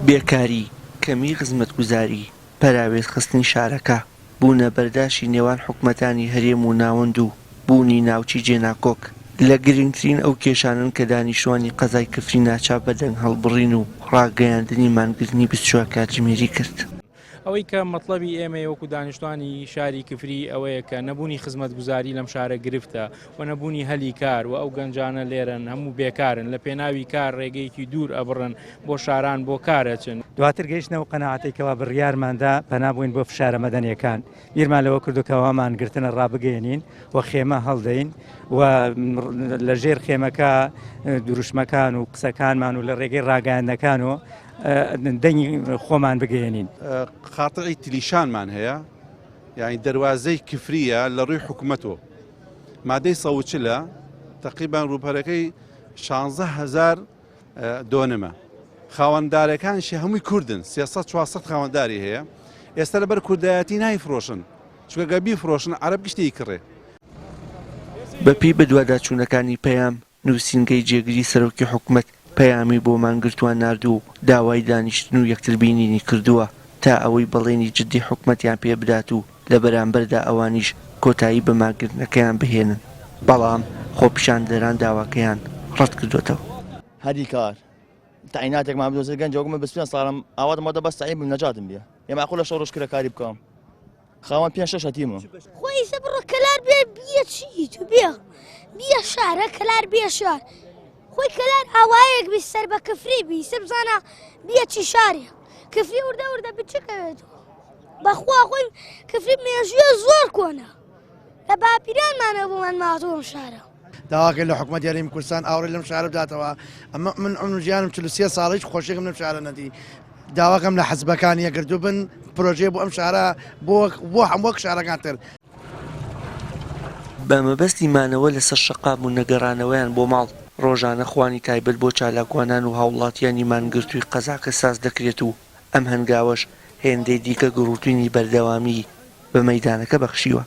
بێکاری، کەمی خزمەتگوزاری، پەراوێز خستنی شارەکە، بوونە بەرداشی نێوان حکومەتانی هەرێم و ناوەند و بوونی ناوچی جێناکۆک لە گرنگترین ئەو کێشانن کە دانیشتوانی قەزای کفری ناچاپ بەدەنگ هەڵبڕین و ڕاگەیاندنی مانگرتنی 24 کاتژمێری کرد. ئەوەی کە مەطلبی ئێمە وەکو دانیشتوانی شاری کفری ئەوەیە کە نەبوونی خزمەتگوزاری لەم شارە گرفتە و نەبوونی هەلی کار و ئەو گەنجانە لێرن هەموو بێکارن لە پێناوی کار ڕێگەیەکی دوور ئەبڕن بۆ شاران بۆ کارەچن. دواتر گەیشتنەوە قەناعەتێکەوە بڕیارماندا پەنابووین بۆ فشارە مەدەنیەکان بیرمان لەوە کردوکەوەمان گرتنە ڕابگەێنین و خێمە هەڵدەین و لە ژێر خێمەکە دروشمەکان و قسەکانمان و لە ڕێگەی ڕاگەاندنەکان و دەنگی خۆمان بگەێنین. خاتعی تلیشانمان هەیە، یعنی دەواازەی کفریە لە ڕووی حکوومەتەوە مادەی سەوچلە تقریبان ڕووپەرەکەی 16,000 دۆنمە. خاوەندارەکانشی هەمووی کوردن 300-400 خاوەنداری هەیە. ئێستا لەبەر کوردایەتی نایفرۆشن چونکە گەبی فرۆشن عەرەب گشتی کڕێ. بەپی بەدواداچوونەکانی پەیام نووسینگەی جێگیری سەرۆکی حکوومەت پەیامی بۆ مانگرتوان ناردوو و داوای دانیشتن و یەکتربینینی کردووە تا ئەوەی بەڵێنی جددی حکوومەتیان پێ بدات و لە بەرامبەردا ئەوانیش کۆتایی بە ماگرتنەکەیان بهێنن، بەڵام خۆپیشاندەران داواکەیان ڕەت کردوێتەوە. هەری کار تعیناتێک ما بدۆزێت گەنجەوەگمە بسپێن ساڵم ئاوادم مەدە بەس تعین بم نەجاتم بێ ئێمە معقولە شەو ڕۆژ کرە کاری بکەم خاوەن 5-6 هەتیمە خۆی سە بڕۆ کەلار بێ بیە چی تو بیە شارە کەلار بێ شار خۆی کەلار ئاوایەک بی سەر بە کفری بی سە بزانە بیە چی شارێ کفری وردە وردە بچکەوێتەوە بەخوا خۆی کفری مێژویە زۆر کۆنە لە باپیرانمانە بۆمان ماتۆم شارە. داواکە لە حکوومەت یاریمی کوردستان ئاوڕێ لەم شارە بداتەوە. ئەمە من عمر ژیانم 43 ساڵیش خۆشێکم لەم شارە نەدی. داواکەم لە حەزبەکانی ئەگردوو بن پرۆژێ بۆ ئەم شارە بۆ هەموو شارەکان تر. بە مەبەستی مانەوە لەسەر شەقام و نەگەڕانەوەیان بۆ ماڵ ڕۆژانە خوانی تایبەت بۆ چالاکوانان و هاوڵاتیانی مانگرتووی قەزاکە ساز دەکرێت و ئەم هەنگاوەش هێندەی دیکە گڕوتوینی بەردەوامی بە مەیدانەکە بەخشیوە.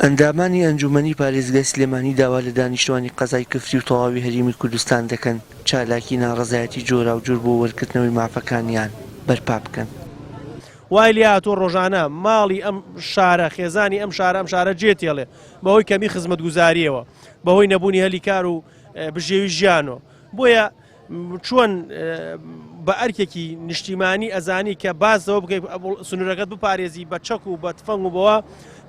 ئەندامانی ئەنجومەنی پارێزگای سلێمانی داوا لە دانیشتوانی قەزای کفری و تەواوی هەرێمی کوردستان دەکەن چالاکی ناڕەزایەتی جۆرا و جۆر بۆ وەرگرتنەوەی مافەکانیان بەرپا بکەن. وای لێ هاتۆ ڕۆژانە ماڵی ئەم شارە خێزانی ئەم شارە جێتێڵێ بەهۆی کەمی خزمەتگوزاریەوە بەهۆی نەبوونی هەلی کار و بژێوی ژیانەوە بۆیە چۆن بە ئەرکێکی نیشتیمانی ئەزانی کە بازەوە بکەیت سنوورەکەت بپارێزی بە چەک و بە تفەنگ و بەوە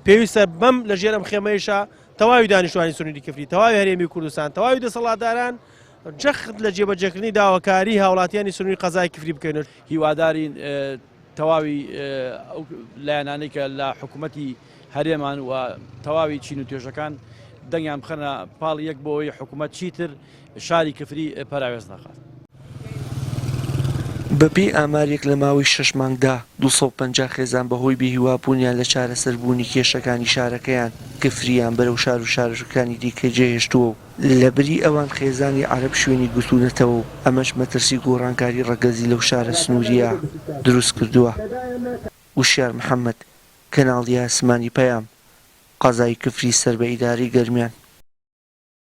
پێویستە بەم لە ژێر ئەم خێمەیشە تەواوی دانیشتوانی سنووری کفری تەواوی هەرێمی کوردستان تەواوی دەسەڵاتداران جەخت لە جێبەجێکردنی داواکاری هاوڵاتیانی سنووری قەزای کفری بکەین. هیوادارین تەواوی لایەنانەی کە لە حکوومەتی هەرێمان و تەواوی چین و توێژەکان دەنگیان بخەنە پاڵ یەک بۆەوەی حکوومەت چیتر شاری کفری پەراوێز نەخات. بەپێی ئامارێک لە ماوەی 6 مانگدا 250 خێزان بەهۆی بێهیوابوونیان لە چارەسەربوونی کێشەکانی شارەکەیان کفریان بەرەو شار و شارژەکانی دیکە جێهێشتووە و لە بری ئەوان خێزانی عەرەب شوێنی گوتوونەتەوە و ئەمەش مەترسی گۆڕانکاری ڕەگەزی لەو شارە سنووریە دروست کردووە. وشیار محەممەد، کەناڵی ئاسمانی پەیام، قەزای کفری سەر بە ئیداری گەرمیان.